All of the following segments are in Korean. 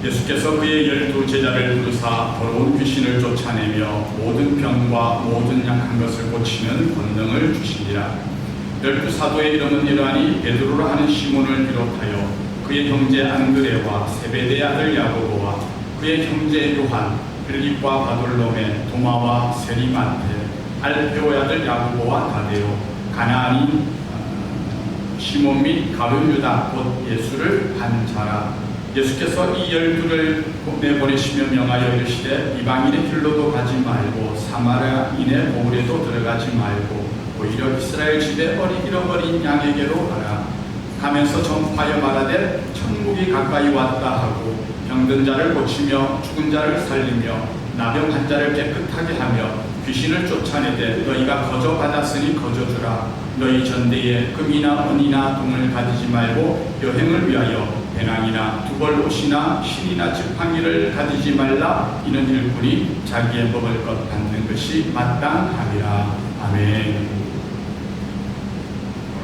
예수께서 그의 12제자를 부르사 더러운 귀신을 쫓아내며 모든 병과 모든 약한 것을 고치는 권능을 주시니라. 12사도의 이름은 이러하니 베드로라 하는 시몬을 비롯하여 그의 형제 안드레와 세베대의 아들 야고보와 그의 형제 요한, 빌립과 바돌로메, 도마와 세리마테, 알페오의 아들 야고보와 다데오, 가나안인 시몬 및 가룟 유다 곧 예수를 한 자라. 예수께서 이 12를 내보내시며 명하여 이르시되 이방인의 길로도 가지 말고 사마리아인의 고을에도 들어가지 말고 오히려 이스라엘 집에 잃어버린 양에게로 가라. 가면서 전파하여 말하되 천국이 가까이 왔다 하고 병든 자를 고치며 죽은 자를 살리며 나병한 자를 깨끗하게 하며 귀신을 쫓아내되 너희가 거저 받았으니 거저 주라. 너희 전대에 금이나 은이나 동을 가지지 말고 여행을 위하여 배낭이나 두벌 옷이나 신이나 지팡이를 가지지 말라. 이는 일꾼이 자기의 먹을 것 받는 것이 마땅함이라. 아멘.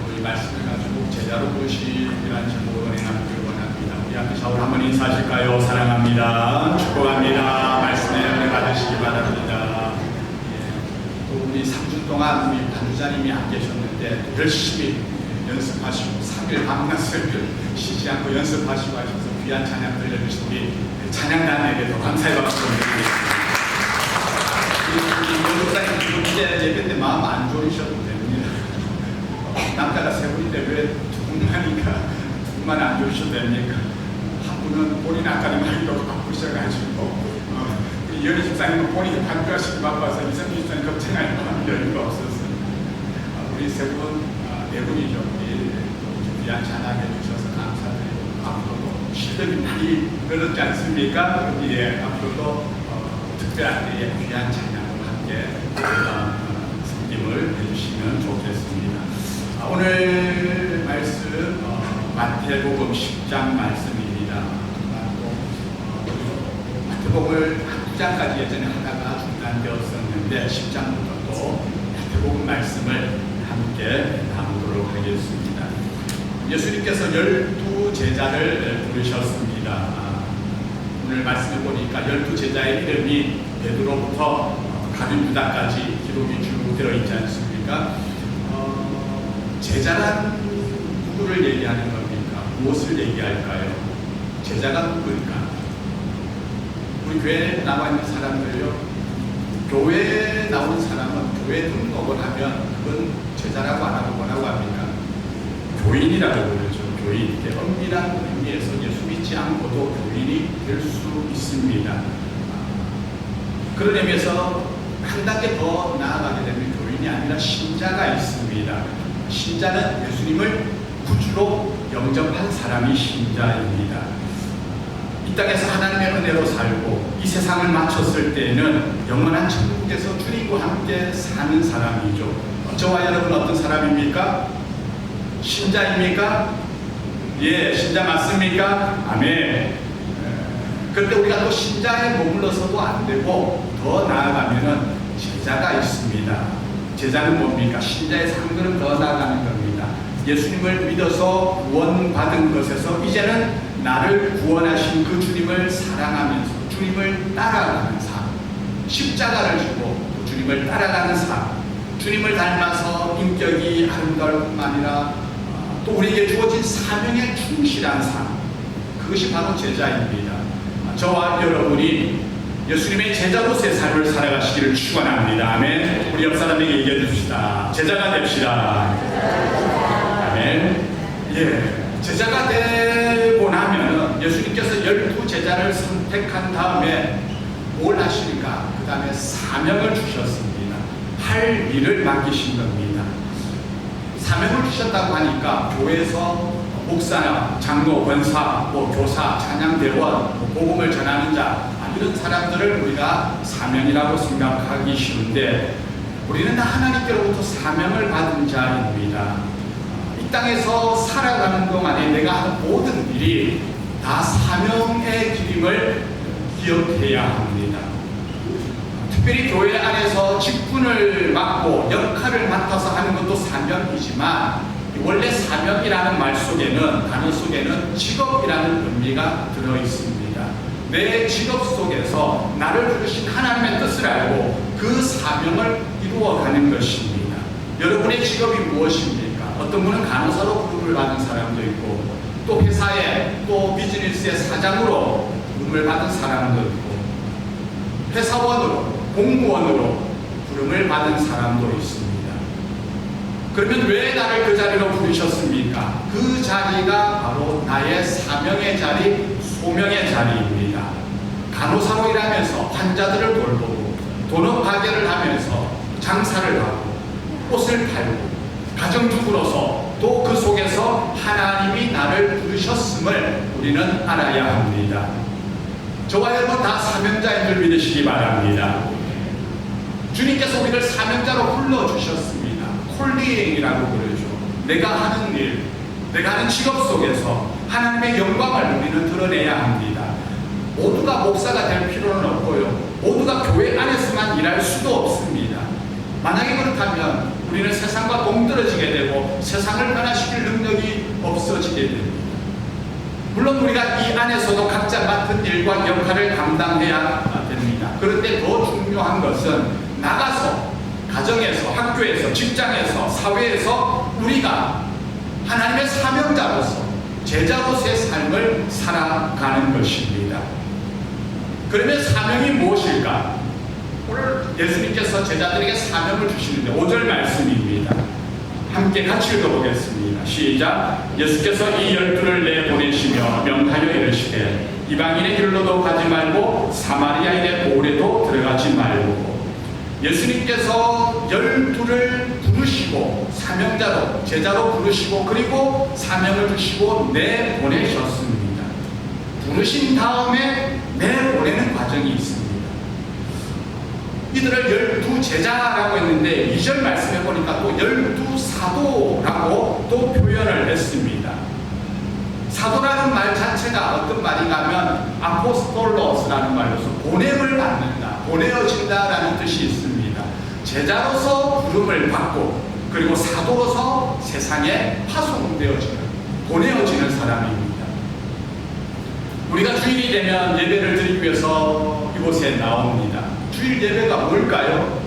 오늘 이 말씀을 가지고 제자로 부르시리라는 제목으로 은행하기를 원합니다. 우리 앞에 샤울 한번 인사하실까요? 사랑합니다. 축복합니다. 말씀에 은혜 받으시기 바랍니다. 또 우리 3주 동안 우리 단주자님이 안 계셨는데 열심히 연습하시고 3일 밤낮을 쉬지 않고 연습하시고 하셔서 귀한 찬양 들려주신 우리 찬양단에게도 감사의 박수 드립니다. 우리 목사님 이제 예배 때 마음 안 좋으셔도 됩니다. 남자가 세 분인데 왜 두 분만 안 좋으셔도 됩니까? 한 분은 본인 아까는 하기로 바쁘셔가지고 우리 이현희 집사님은 본인이 반주하시기 바빠서 이성민 집사님 걱정할 마음이 여유가 없었어요. 우리 세 분, 네 분이죠. 귀한 찬양해 주셔서 감사드리고 앞으로도 실력이 많이 늘었지 않습니까? 예, 앞으로도 특별한 귀한 찬양과 함께 섬김을 해주시면 좋겠습니다. 오늘 말씀 마태복음 10장 말씀입니다. 마태복음을 9장까지 예전에 하다가 중단되었었는데 10장부터 또 마태복음 말씀을 함께 나누도록 하겠습니다. 예수님께서 12제자를 부르셨습니다. 오늘 말씀을 보니까 12제자의 이름이 베드로부터 가룟 유다까지 기록이 쭉 되어 있지 않습니까? 제자란 누구를 얘기하는 겁니까? 무엇을 얘기할까요? 제자가 누구일까? 우리 교회에 나와 있는 사람들요, 교회에 나온 사람은 교회 등록을 하면 그건 제자라고 안 하고 뭐라고 합니까? 교인이라고 그러죠. 교인. 엄밀한 의미에서 예수 믿지 않고도 교인이 될 수 있습니다. 그런 의미에서 한 단계 더 나아가게 되면 교인이 아니라 신자가 있습니다. 신자는 예수님을 구주로 영접한 사람이 신자입니다. 이 땅에서 하나님의 은혜로 살고 이 세상을 마쳤을 때에는 영원한 천국에서 주님과 함께 사는 사람이죠. 저와 여러분 어떤 사람입니까? 신자입니까? 예, 신자 맞습니까? 아멘. 그런데 우리가 또 신자에 머물러서도 안 되고 더 나아가면은 제자가 있습니다. 제자는 뭡니까? 신자에서 한 걸음 더 나아가는 겁니다. 예수님을 믿어서 구원받은 것에서 이제는 나를 구원하신 그 주님을 사랑하면서 주님을 따라가는 삶, 십자가를 지고 주님을 따라가는 삶, 주님을 닮아서 인격이 아름다울 뿐만 아니라 또 우리에게 주어진 사명에 충실한 삶, 그것이 바로 제자입니다. 저와 여러분이 예수님의 제자로서의 삶을 살아가시기를 축원합니다. 아멘. 우리 옆 사람에게 얘기해 줍시다. 제자가 됩시다. 아멘. 예, 제자가 되고 나면 예수님께서 12제자를 선택한 다음에 뭘 하시니까? 그 다음에 사명을 주셨습니다. 할 일을 맡기신 겁니다. 사명을 주셨다고 하니까 교회에서 목사나 장로, 권사, 교사, 찬양대원, 복음을 전하는 자, 이런 사람들을 우리가 사명이라고 생각하기 쉬운데 우리는 다 하나님께로부터 사명을 받은 자입니다. 이 땅에서 살아가는 동안에 내가 하는 모든 일이 다 사명의 길임을 기억해야 합니다. 특별히 교회 안에서 직분을 맡고 역할을 맡아서 하는 것도 사명이지만 원래 사명이라는 말 속에는, 단어 속에는 직업이라는 의미가 들어있습니다. 내 직업 속에서 나를 부르신 하나님의 뜻을 알고 그 사명을 이루어가는 것입니다. 여러분의 직업이 무엇입니까? 어떤 분은 간호사로 부름을 받은 사람도 있고, 또 회사에, 또 비즈니스의 사장으로 부름을 받은 사람도 있고, 회사원으로, 공무원으로 부름을 받은 사람도 있습니다. 그러면 왜 나를 그 자리로 부르셨습니까? 그 자리가 바로 나의 사명의 자리, 소명의 자리입니다. 간호사로 일하면서 환자들을 돌보고, 돈업 가게를 하면서 장사를 하고, 옷을 팔고, 가정주부로서 또 그 속에서 하나님이 나를 부르셨음을 우리는 알아야 합니다. 저와 여러분 다 사명자인 줄 믿으시기 바랍니다. 주님께서 우리를 사명자로 불러주셨습니다. 콜링이라고 그러죠. 내가 하는 일, 내가 하는 직업 속에서 하나님의 영광을 우리는 드러내야 합니다. 모두가 목사가 될 필요는 없고요. 모두가 교회 안에서만 일할 수도 없습니다. 만약에 그렇다면 우리는 세상과 동떨어지게 되고 세상을 변화시킬 능력이 없어지게 됩니다. 물론 우리가 이 안에서도 각자 맡은 일과 역할을 감당해야 됩니다. 그런데 더 중요한 것은 나가서 가정에서, 학교에서, 직장에서, 사회에서 우리가 하나님의 사명자로서 제자로서의 삶을 살아가는 것입니다. 그러면 사명이 무엇일까? 오늘 예수님께서 제자들에게 사명을 주시는데 5절 말씀입니다. 함께 같이 읽어보겠습니다. 시작. 예수께서 이 12를 내보내시며 명하여 이르시되 이방인의 길로도 가지 말고 사마리아인의 고을에도 들어가지 말고. 예수님께서 12를 부르시고 사명자로, 제자로 부르시고 그리고 사명을 주시고 내보내셨습니다. 부르신 다음에 내보내는 과정이 있습니다. 이들을 12제자라고 했는데 2절 말씀해 보니까 또 12사도라고 또 표현을 했습니다. 사도라는 말 자체가 어떤 말인가 하면 아포스톨로스라는 말로서 보냄을 받는다, 보내어진다라는 뜻이 있습니다. 제자로서 부름을 받고 그리고 사도로서 세상에 파송되어지는, 보내어지는 사람입니다. 우리가 주일이 되면 예배를 드리기 위해서 이곳에 나옵니다. 주일 예배가 뭘까요?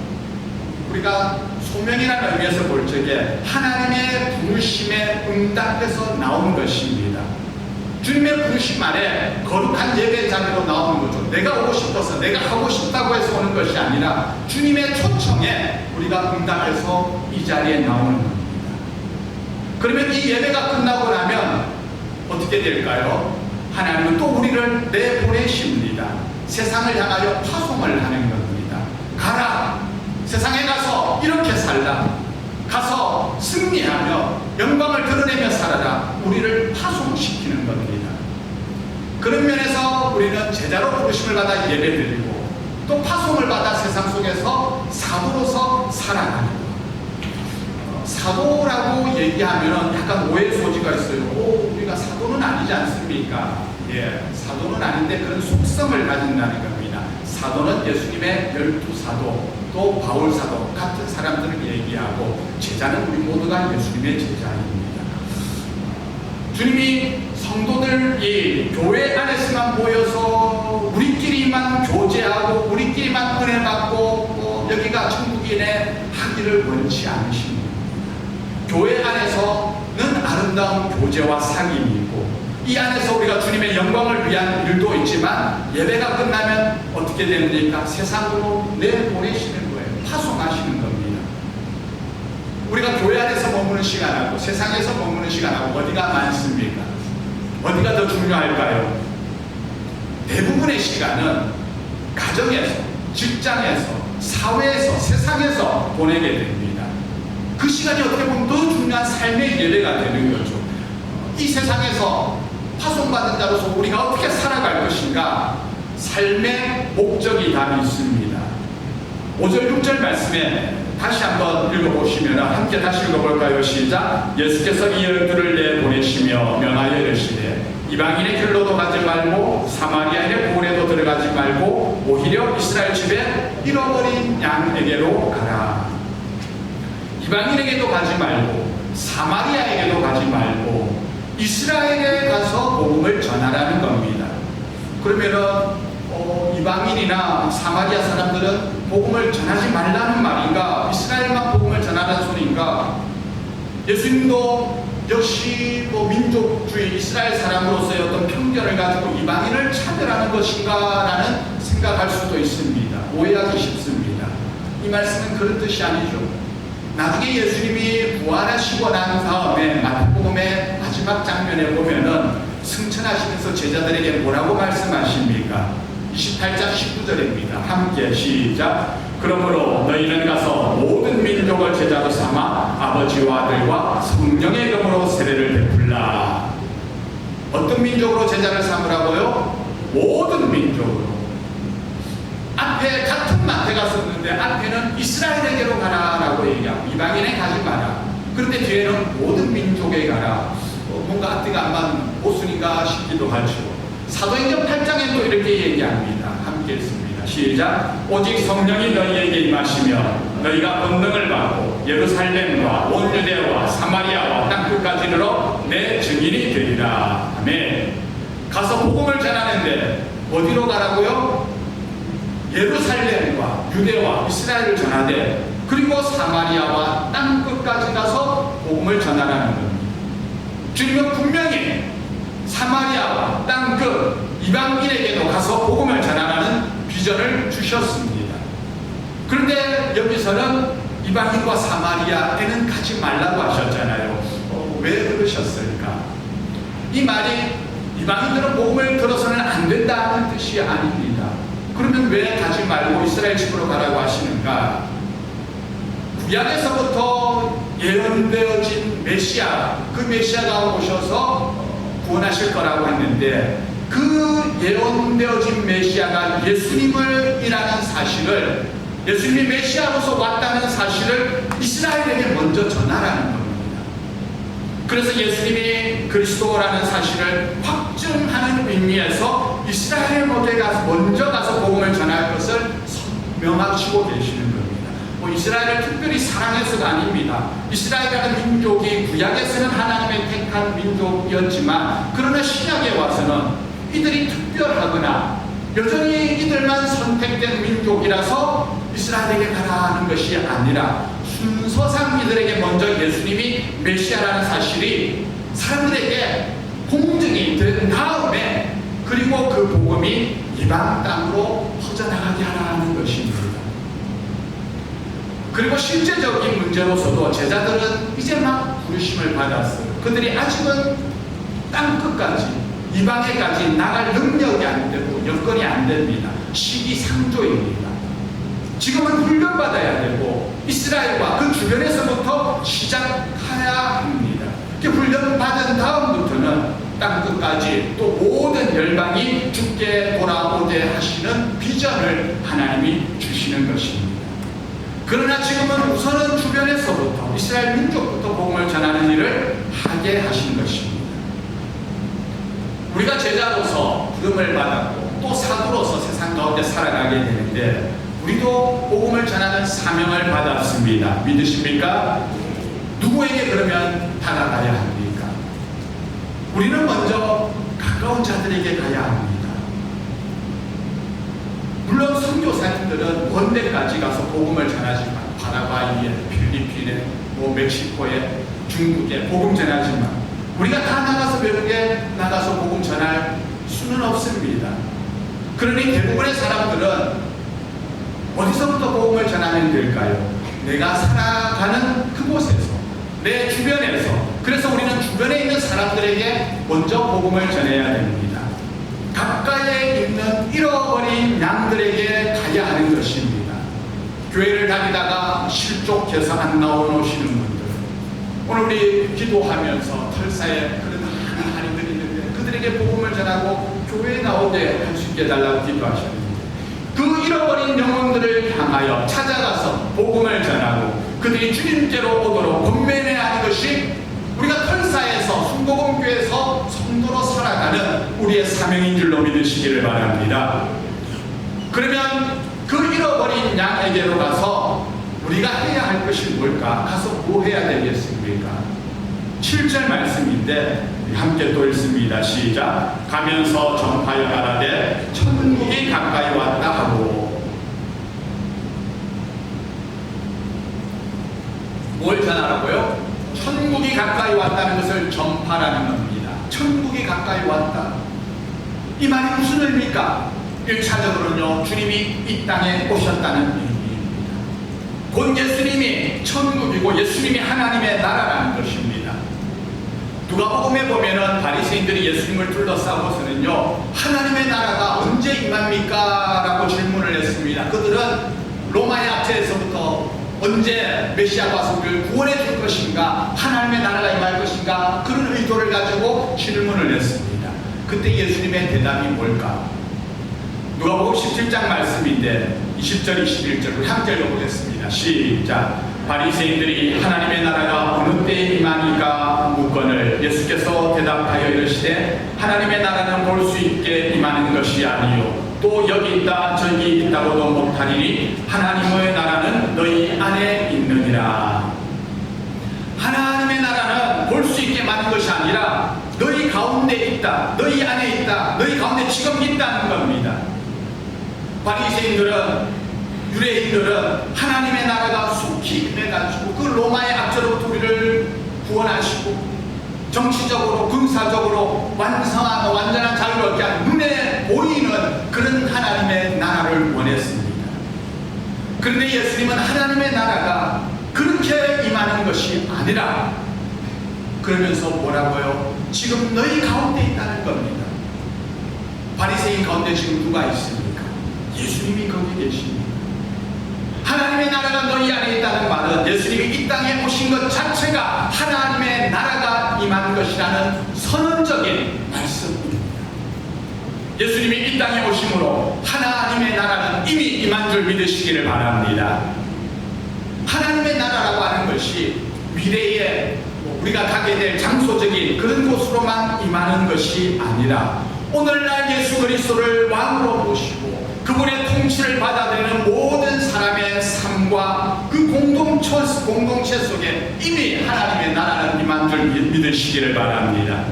우리가 소명이라는 의미에서 볼 적에 하나님의 부르심에 응답해서 나온 것입니다. 주님의 부르심 안에 거룩한 예배 자리로 나오는 거죠. 내가 오고 싶어서, 내가 하고 싶다고 해서 오는 것이 아니라 주님의 초청에 우리가 응답해서 이 자리에 나오는 겁니다. 그러면 이 예배가 끝나고 나면 어떻게 될까요? 하나님은 또 우리를 내보내십니다. 세상을 향하여 파송을 하는 겁니다. 가라! 세상에 가서 이렇게 살라! 가서 승리하며 영광을 드러내며 살아라! 우리를 파송시키는 겁니다. 그런 면에서 우리는 제자로 부르심을 받아 예배드리고 또 파송을 받아 세상 속에서 사도로서 살아가는 것. 사도라고 얘기하면 약간 오해 소지가 있어요. 우리가 사도는 아니지 않습니까? 예, 사도는 아닌데 그런 속성을 가진다는 겁니다. 사도는 예수님의 12사도, 또 바울사도 같은 사람들을 얘기하고 제자는 우리 모두가 예수님의 제자입니다. 주님이 성도들이 교회 안에서만 모여서 우리끼리만 교제하고 우리끼리만 은혜 받고 여기가 천국이네 하기를 원치 않으십니다. 교회 안에서는 아름다운 교제와 상임이 있고 이 안에서 우리가 주님의 영광을 위한 일도 있지만 예배가 끝나면 어떻게 되는지까 세상으로 내보내시는 거예요. 파송하시는 겁니다. 우리가 교회 안에서 머무는 시간하고 세상에서 머무는 시간하고 어디가 많습니까? 어디가 더 중요할까요? 대부분의 시간은 가정에서, 직장에서, 사회에서, 세상에서 보내게 됩니다. 그 시간이 어떻게 보면 더 중요한 삶의 예배가 되는 거죠. 이 세상에서 파송받은 자로서 우리가 어떻게 살아갈 것인가? 삶의 목적이 다 있습니다. 5절 6절 말씀에 다시 한번 읽어보시면 함께 다시 읽어볼까요? 시작. 예수께서 이 12를 내보내시며 명하여 이르시되 이방인의 길로도 가지 말고 사마리아인의 고을에도 들어가지 말고 오히려 이스라엘 집에 잃어버린 양에게로 가라. 이방인에게도 가지 말고 사마리아에게도 가지 말고 이스라엘에 가서 복음을 전하라는 겁니다. 그러면은 이방인이나 사마리아 사람들은 복음을 전하지 말라는 말인가? 이스라엘만 복음을 전하라는 소리인가? 예수님도 역시 민족주의 이스라엘 사람으로서의 어떤 편견을 가지고 이방인을 차별하는 것인가라는 생각할 수도 있습니다. 오해하기 쉽습니다. 이 말씀은 그런 뜻이 아니죠. 나중에 예수님이 부활하시고 난 다음에 마태복음의 마지막 장면에 보면은 승천하시면서 제자들에게 뭐라고 말씀하십니까? 28장 19절입니다. 함께 시작. 그러므로 너희는 가서 모든 민족을 제자로 삼아 아버지와 아들과 성령의 이름으로 세례를 베풀라. 어떤 민족으로 제자를 삼으라고요? 모든 민족으로. 앞에 같은 마태가 썼는데 앞에는 이스라엘에게로 가라라고 얘기하고 이방인에 가지 마라. 그런데 뒤에는 모든 민족에 가라. 뭔가 앞뒤가 안 맞는 모순인가 싶기도 하죠. 사도행전 8장에 또 이렇게 얘기합니다. 함께 읽습니다. 시작. 오직 성령이 너희에게 임하시며 너희가 권능을 받고 예루살렘과 온 유대와 사마리아와 땅 끝까지 이르러 내 증인이 되리라. 아멘. 가서 복음을 전하는데 어디로 가라고요? 예루살렘과 유대와 이스라엘을 전하되 그리고 사마리아와 땅 끝까지 가서 복음을 전하라는 겁니다. 주님은 분명히 사마리아와 땅 끝 이방인에게도 가서 복음을 전하라는 비전을 주셨습니다. 그런데 여기서는 이방인과 사마리아에는 가지 말라고 하셨잖아요. 왜 그러셨을까? 이 말이 이방인들은 복음을 들어서는 안 된다는 뜻이 아닙니다. 그러면 왜 가지 말고 이스라엘 집으로 가라고 하시는가? 구약에서부터 예언되어진 메시아, 그 메시아가 오셔서 구원하실 거라고 했는데 그 예언되어진 메시아가 예수님이라는 사실을, 예수님이 메시아로서 왔다는 사실을 이스라엘에게 먼저 전하라는 겁니다. 그래서 예수님이 그리스도라는 사실을 확증하는 의미에서 이스라엘에게 먼저 가서 복음을 전할 것을 명하시고 계시는 겁니다. 이스라엘을 특별히 사랑해서가 아닙니다. 이스라엘이라는 민족이 구약에서는 하나님의 택한 민족이었지만 그러나 신약에 와서는 이들이 특별하거나 여전히 이들만 선택된 민족이라서 이스라엘에게 가라는 것이 아니라 순서상 이들에게 먼저 예수님이 메시아라는 사실이 사람들에게 공증이 된 다음에 그리고 그 복음이 이방 땅으로 퍼져나가게 하라는 것입니다. 그리고 실제적인 문제로서도 제자들은 이제 막 부르심을 받았어요. 그들이 아직은 땅 끝까지 이방에까지 나갈 능력이 안 되고 여건이 안 됩니다. 시기상조입니다. 지금은 훈련받아야 되고 이스라엘과 그 주변에서부터 시작해야 합니다. 훈련받은 다음부터는 땅 끝까지 또 모든 열방이 주께 돌아오게 하시는 비전을 하나님이 주시는 것입니다. 그러나 지금은 우선은 주변에서부터 이스라엘 민족부터 복음을 전하는 일을 하게 하신 것입니다. 우리가 제자로서 부름을 받았고 또 사도로서 세상 가운데 살아가게 되는데 우리도 복음을 전하는 사명을 받았습니다. 믿으십니까? 누구에게 그러면 다가가야 합니까? 우리는 먼저 가까운 자들에게 가야 합니다. 물론 선교사님들은 원대까지 가서 복음을 전하지만 파라과이에, 필리핀에, 멕시코에, 중국에 복음 전하지만 우리가 다 나가서 외국에 나가서 복음 전할 수는 없습니다. 그러니 대부분의 사람들은 어디서부터 복음을 전하면 될까요? 내가 살아가는 그곳에서, 내 주변에서. 그래서 우리는 주변에 있는 사람들에게 먼저 복음을 전해야 됩니다. 가까이에 있는 잃어버린 양들에게 가야 하는 것입니다. 교회를 다니다가 실족해서 안 나오시는 분들, 오늘 우리 기도하면서 털사에 그런 많은 할인들이 있는데 그들에게 복음을 전하고 교회에 나오게 할 수 있게 해달라고 기도하셨습니다. 그 잃어버린 영혼들을 향하여 찾아가서 복음을 전하고 그들이 주님께로 오도록 권면해야 하는 것이 우리가 털사에서 순복음교회에서 성도로 살아가는 우리의 사명인 줄로 믿으시기를 바랍니다. 그러면 그 잃어버린 양에게로 가서 우리가 해야 할 것이 뭘까? 가서 뭐 해야 되겠습니까? 7절 말씀인데 함께 또 읽습니다. 시작. 가면서 전파여 가라되 가까이 왔다는 것을 전파라는 겁니다. 천국이 가까이 왔다. 이 말이 무슨 의미입니까? 1차적으로는요, 주님이 이 땅에 오셨다는 의미입니다. 곧 예수님이 천국이고 예수님이 하나님의 나라라는 것입니다. 누가복음에 보면은 바리새인들이 예수님을 둘러싸고서는요, 하나님의 나라가 언제 임합니까? 라고 질문을 했습니다. 그들은 로마의 압제에서부터 언제 메시아가 와서 우리를 구원해 줄 것인가, 하나님의 나라가 임할 것인가, 그런 의도를 가지고 질문을 했습니다. 그때 예수님의 대답이 뭘까? 누가복음 17장 말씀인데 20절 21절을 함께 읽어보겠습니다. 시작. 바리새인들이 하나님의 나라가 어느 때에 임하니까 묻거늘 예수께서 대답하여 이르시되 하나님의 나라는 볼 수 있게 임하는 것이 아니요 또 여기 있다 저기 있다고도 못하리니 하나님의 나라는 너희 안에 있느니라. 하나님의 나라는 볼 수 있게 임하는 것이 아니라 너희 가운데 있다, 너희 안에 있다, 너희 가운데 지금 있다는 겁니다. 바리새인들은, 유대인들은 하나님의 나라가 속히 임해가지고 그 로마의 압제로부터 우리를 구원하시고 정치적으로 군사적으로 완전한 자유를 얻게 하는 눈에 보이는 그런 하나님의 나라를 원했습니다. 그런데 예수님은 하나님의 나라가 그렇게 임하는 것이 아니라 그러면서 뭐라고요? 지금 너희 가운데 있다는 겁니다. 바리새인 가운데 지금 누가 있습니까? 예수님이 거기 계십니다. 하나님의 나라가 너희 안에 있다는 말은 예수님이 이 땅에 오신 것 자체가 하나님의 나라가 임한 것이라는 선언적인 말씀입니다. 예수님이 이 땅에 오심으로 하나님의 나라는 이미 임한 줄 믿으시기를 바랍니다. 하나님의 나라라고 하는 것이 미래에 우리가 가게 될 장소적인 그런 곳으로만 임하는 것이 아니라 오늘날 예수 그리스도를 왕으로 모시고 그분의 통치를 받아들이는 모든 사람의 삶과 그 공동체 속에 이미 하나님의 나라는 임한 줄 믿으시기를 바랍니다.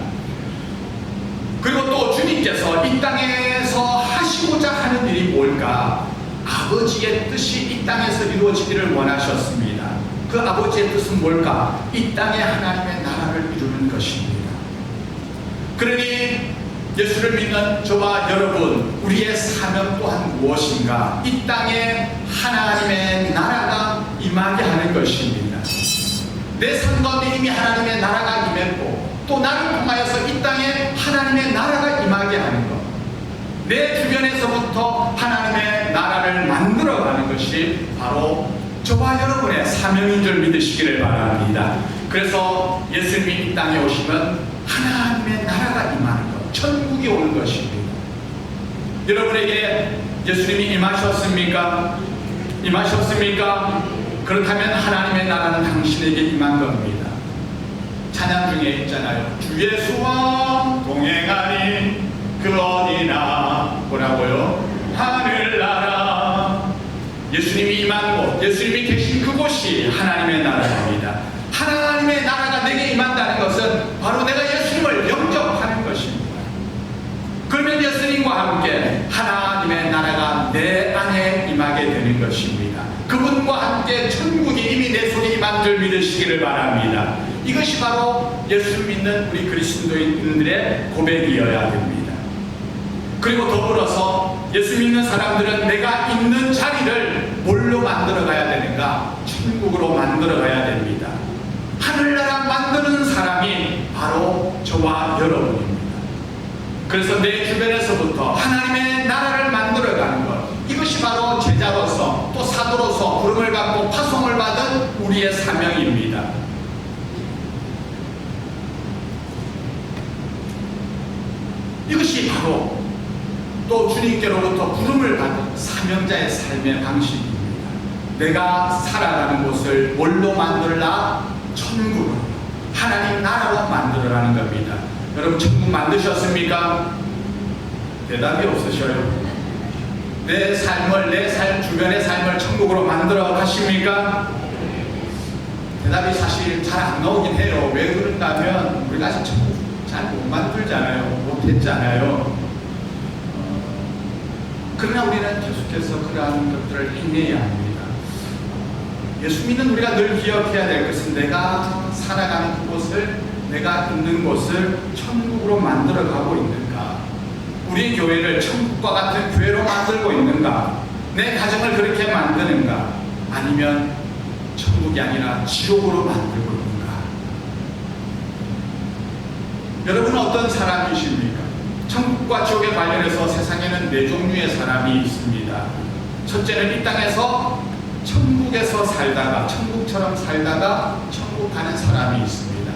그리고 또 주님께서 이 땅에서 하시고자 하는 일이 뭘까? 아버지의 뜻이 이 땅에서 이루어지기를 원하셨습니다. 그 아버지의 뜻은 뭘까? 이 땅에 하나님의 나라를 이루는 것입니다. 그러니 예수를 믿는 저와 여러분, 우리의 사명 또한 무엇인가? 이 땅에 하나님의 나라가 임하게 하는 것입니다. 내 삶 가운데 이미 하나님의 나라가 임했고 또 나를 통하여서 이 땅에 하나님의 나라가 임하게 하는 것, 내 주변에서부터 하나님의 나라를 만들어가는 것이 바로 저와 여러분의 사명인 줄 믿으시기를 바랍니다. 그래서 예수님이 이 땅에 오시면 하나님의 나라가 임하는 것, 천국이 오는 것입니다. 여러분에게 예수님이 임하셨습니까? 임하셨습니까? 그렇다면 하나님의 나라는 당신에게 임한 겁니다. 찬양 중에 있잖아요. 주 예수와 동행하니 그 어디나 뭐라고요? 하늘나라. 예수님이 임한 곳, 예수님이 계신 그곳이 하나님의 나라입니다. 하나님의 나라가 내게 임한다는 것은 바로 내가 예수님을 영접하는 것입니다. 그러면 예수님과 함께 하나님의 나라가 내 안에 임하게 되는 것입니다. 그분과 함께 천국이 이미 내 속에 임한 줄 믿으시기를 바랍니다. 이것이 바로 예수 믿는 우리 그리스도인들의 고백이어야 됩니다. 그리고 더불어서 예수 믿는 사람들은 내가 있는 자리를 뭘로 만들어 가야 되는가? 천국으로 만들어 가야 됩니다. 하늘나라 만드는 사람이 바로 저와 여러분입니다. 그래서 내 주변에서부터 하나님의 나라를 만들어가는 것, 이것이 바로 제자로서 또 사도로서 부름을 받고 파송을 받은 우리의 사명입니다. 이것이 바로 또 주님께로부터 부름을 받은 사명자의 삶의 방식입니다. 내가 살아가는 곳을 뭘로 만들라? 천국으로, 하나님 나라로 만들어라는 겁니다. 여러분 천국 만드셨습니까? 대답이 없으셔요. 내 삶을, 내 주변의 삶을 천국으로 만들어 가십니까? 대답이 사실 잘 안 나오긴 해요. 왜 그런가 하면 우리가 아직 천국 잘 못 만들잖아요. 못했잖아요. 그러나 우리는 계속해서 그러한 것들을 해내야 합니다. 예수 믿는 우리가 늘 기억해야 될 것은 내가 살아가는 그곳을, 내가 있는 곳을 천국으로 만들어가고 있는가? 우리 교회를 천국과 같은 교회로 만들고 있는가? 내 가정을 그렇게 만드는가? 아니면 천국이 아니라 지옥으로 만들고 있는가? 여러분은 어떤 사람이십니까? 천국과 지옥에 관련해서 세상에는 네 종류의 사람이 있습니다. 첫째는 이 땅에서 천국에서 살다가, 천국처럼 살다가 천국 가는 사람이 있습니다.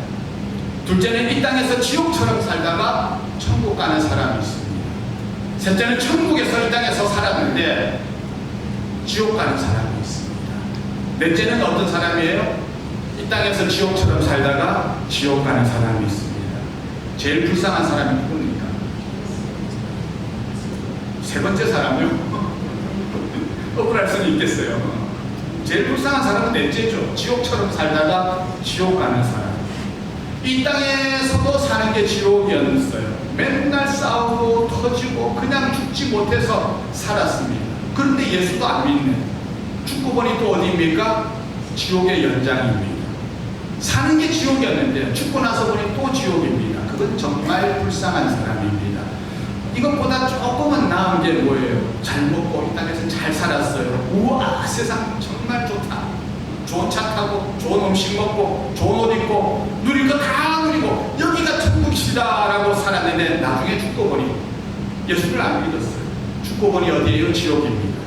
둘째는 이 땅에서 지옥처럼 살다가 천국 가는 사람이 있습니다. 셋째는 천국에서 이 땅에서 살았는데 지옥 가는 사람이 있습니다. 넷째는 어떤 사람이에요? 이 땅에서 지옥처럼 살다가 지옥 가는 사람이 있습니다. 제일 불쌍한 사람이 누굽니까? 세 번째 사람이요? 억울할 수는 있겠어요. 제일 불쌍한 사람은 넷째죠. 지옥처럼 살다가 지옥 가는 사람. 이 땅에서도 사는 게 지옥이었어요. 맨날 싸우고 터지고 그냥 죽지 못해서 살았습니다. 그런데 예수도 안 믿는, 죽고 보니 또 어디입니까? 지옥의 연장입니다. 사는 게 지옥이었는데 죽고 나서 보니 또 지옥입니다. 그건 정말 불쌍한 사람입니다. 이것보다 조금은 나은 게 뭐예요? 잘 먹고 이 땅에서 잘 살았어요. 우와, 세상 정말 좋다. 좋은 차 타고 좋은 음식 먹고 좋은 옷 입고 누릴 거 다 누리고 여기가 천국이다라고 살았는데 나중에 죽고 보니 예수를 안 믿었어요. 죽고 보니 어디에요? 지옥입니다.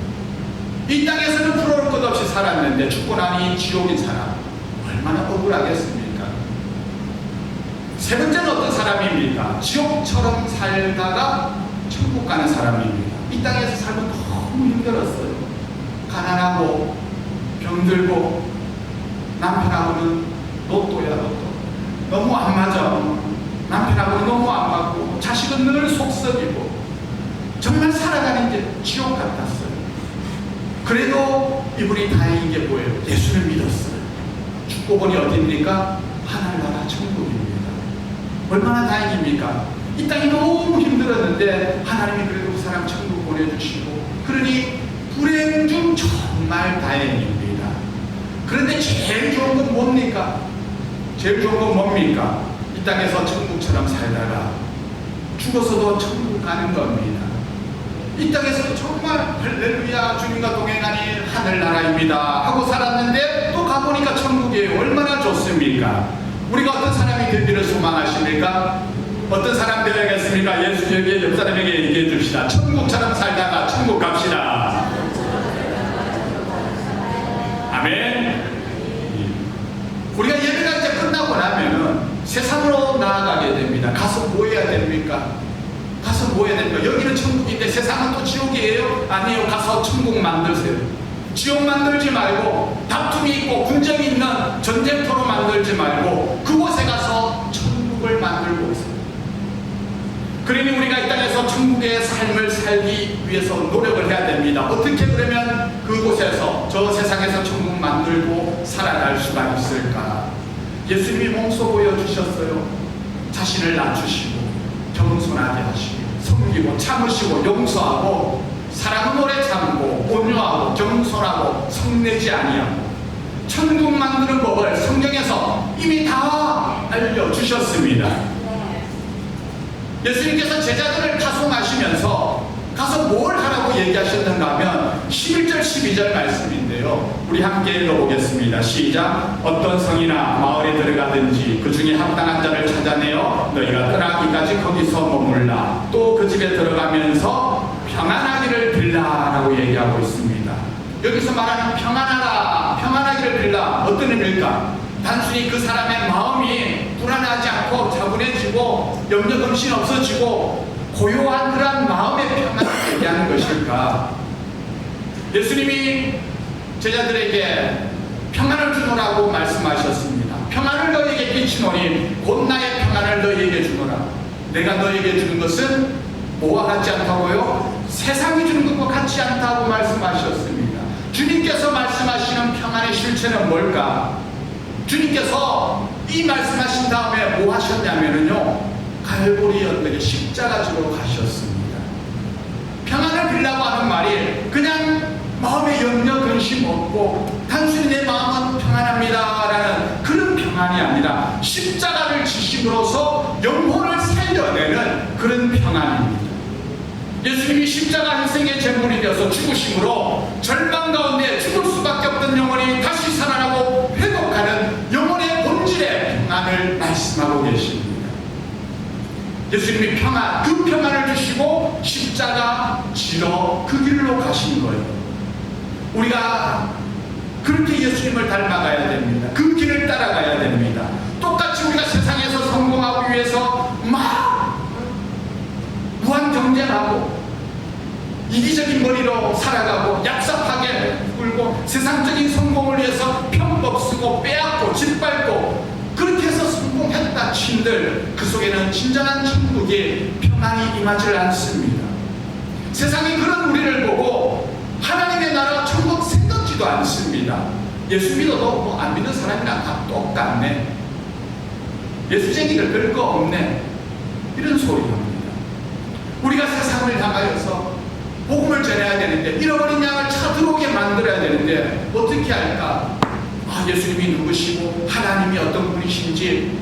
이 땅에서는 부러울 것 없이 살았는데 죽고 나니 지옥인 사람, 얼마나 억울하겠습니까? 세 번째는 어떤 사람입니까? 지옥처럼 살다가 천국 가는 사람입니다. 이 땅에서 살면 너무 힘들었어요. 가난하고 병들고 남편하고는 로또야 로또. 너무 안 맞아. 남편하고는 너무 안 맞고 자식은 늘 속썩이고 정말 살아가는 게 지옥 같았어요. 그래도 이분이 다행인 게 뭐예요? 예수를 믿었어요. 죽고 보니 어디입니까? 하늘나라 천국입니다. 얼마나 다행입니까? 이 땅이 너무 힘들었는데 하나님이 그래도 그 사람 천국 보내주시고, 그러니 불행 중 정말 다행입니다. 그런데 제일 좋은 건 뭡니까? 제일 좋은 건 뭡니까? 이 땅에서 천국처럼 살다가 죽어서도 천국 가는 겁니다. 이 땅에서 정말 할렐루야 주님과 동행하니 하늘나라입니다 하고 살았는데 또 가보니까 천국이에요. 얼마나 좋습니까? 우리가 어떤 사람이 되기를 소망하십니까? 어떤 사람 되어야겠습니까? 예수 여기 옆 사람에게 얘기해 줍시다. 천국처럼 살다가 천국 갑시다. 아멘. 우리가 예배가 이제 끝나고 나면은 세상으로 나아가게 됩니다. 가서 뭐 해야 됩니까? 가서 뭐 해야 됩니까? 여기는 천국인데 세상은 또 지옥이에요? 아니에요. 가서 천국 만드세요. 지옥 만들지 말고 다툼이 있고 분쟁이 있는 전쟁터로 만들지 말고 그곳에 가서 천국을 만들고 있어요. 그러니 우리가 이 땅에서 천국의 삶을 살기 위해서 노력을 해야 됩니다. 어떻게 그러면 그곳에서 저 세상에서 천국 만들고 살아갈 수가 있을까? 예수님이 몸소 보여주셨어요. 자신을 낮추시고 겸손하게 하시고 섬기고 참으시고 용서하고 사랑은 오래 참고 온유하고 겸손하고 성내지 아니하고 천국 만드는 법을 성경에서 이미 다 알려주셨습니다. 예수님께서 제자들을 파송하시면서 가서 뭘 하라고 얘기하셨는가 하면 11절 12절 말씀인데요. 우리 함께 읽어보겠습니다. 시작. 어떤 성이나 마을에 들어가든지 그 중에 합당한 자를 찾아내어 너희가 떠나기까지 거기서 머물라. 또 그 집에 들어가면서 평안하기를 빌라라고 얘기하고 있습니다. 여기서 말하는 평안하라, 평안하기를 빌라, 어떤 의미일까? 단순히 그 사람의 마음이 불안하지 않고 차분해지고 염려금신 없어지고 고요한 그러한 마음의 평안을 얘기하는 것일까? 예수님이 제자들에게 평안을 주노라고 말씀하셨습니다. 평안을 너희에게 끼치노니 곧 나의 평안을 너희에게 주노라. 내가 너희에게 주는 것은 뭐와 같지 않다고요? 세상이 주는 것과 같지 않다고 말씀하셨습니다. 주님께서 말씀하시는 평안의 실체는 뭘까? 주님께서 이 말씀하신 다음에 뭐 하셨냐면요, 갈보리 언덕에 십자가 지러 가셨습니다. 평안을 빌라고 하는 말이 그냥 마음에 염려 근심 없고 단순히 내 마음은 평안합니다라는 그런 평안이 평안이 아니라 십자가를 지심으로써 영혼을 살려내는 그런 평안입니다. 예수님이 십자가 희생의 제물이 되어서 죽으심으로 절망 가운데 죽을 수밖에 없던 영혼이 다시 살아나고 회복하는 영혼의 본질의 평안을 말씀하고 계십니다. 예수님이 평안, 그 평안을 주시고 십자가 지러 그 길로 가신 거예요. 우리가 그렇게 예수님을 닮아가야 됩니다. 그 길을 따라가야 됩니다. 똑같이 우리가 세상에서 성공하기 위해서 막 무한 경쟁하고 이기적인 머리로 살아가고 얍삽하게 굴고 세상적인 성공을 위해서 편법 쓰고 빼앗고 짓밟고 그렇게 해서 성공했다 친들 그 속에는 진정한 천국의 평안이 임하지 않습니다. 세상이 그런 우리를 보고 하나님의 나라 천국 생각지도 않습니다. 예수 믿어도 뭐 안 믿는 사람이랑 다 똑같네, 예수쟁이들 별거 없네, 이런 소리 합니다. 우리가 세상을 향하여서 복음을 전해야 되는데, 잃어버린 양을 찾아오게 만들어야 되는데 어떻게 할까? 예수님이 누구시고 하나님이 어떤 분이신지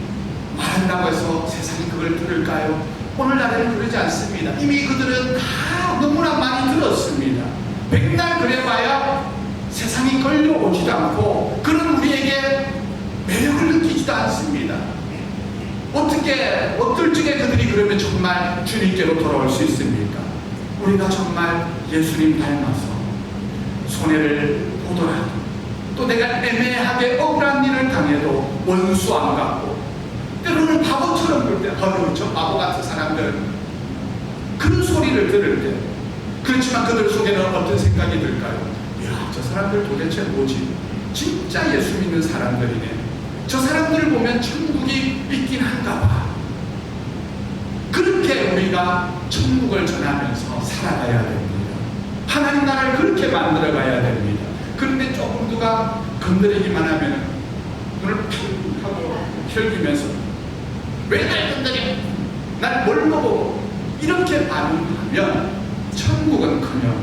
말한다고 해서 세상이 그걸 들을까요? 오늘날에는 그러지 않습니다. 이미 그들은 다 너무나 많이 들었습니다. 백날 그래봐야 세상이 걸려오지도 않고 그런 우리에게 매력을 느끼지도 않습니다. 어떨 적에 그들이 그러면 정말 주님께로 돌아올 수 있습니까? 우리가 정말 예수님 닮아서 손해를 보더라도, 또 내가 애매하게 억울한 일을 당해도 원수 안 갖고, 때로는 바보처럼 볼 때, 저 바보 같은 사람들, 그런 소리를 들을 때, 그렇지만 그들 속에는 어떤 생각이 들까요? 야, 저 사람들 도대체 뭐지? 진짜 예수 믿는 사람들이네. 저 사람들을 보면 천국이 있긴 한가 봐. 그렇게 우리가 천국을 전하면서 살아가야 됩니다. 하나님 나라를 그렇게 만들어 가야 됩니다. 그런데 조금 누가 건드리기만 하면 눈을 핑 하고 혈기면서 왜 날 건드려? 날 뭘 보고? 이렇게 반응하면 천국은커녕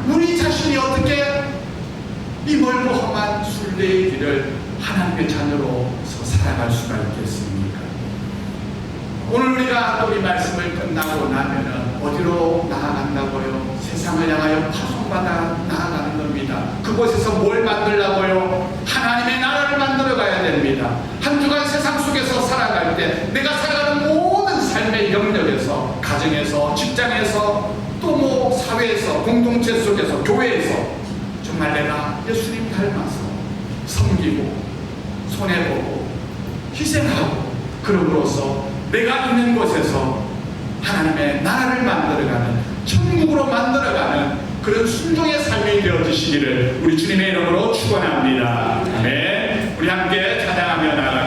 우리 자신이 어떻게 이 멀고 험한 순례의 길을 하나님의 자녀로서 살아갈 수가 있겠습니까? 오늘 우리가 또 이 말씀을 끝나고 나면은 어디로 나아간다고요? 세상을 향하여 파송받아 나아가는 겁니다. 그곳에서 뭘 만들라고요? 하나님의 나라를 만들어 가야 됩니다. 한 주간 세상 속에서 살아갈 때 내가 살아가는 모든 삶의 영역에서, 가정에서, 직장에서, 또 뭐 사회에서, 공동체 속에서, 교회에서 정말 내가 예수님 닮아서 섬기고 손해보고 희생하고 그럼으로써 내가 있는 곳에서 하나님의 나라를 만들어가는, 천국으로 만들어가는 그런 순종의 삶이 되어주시기를 우리 주님의 이름으로 축원합니다. 아멘. 우리 함께 찬양하며 나아가겠습니다.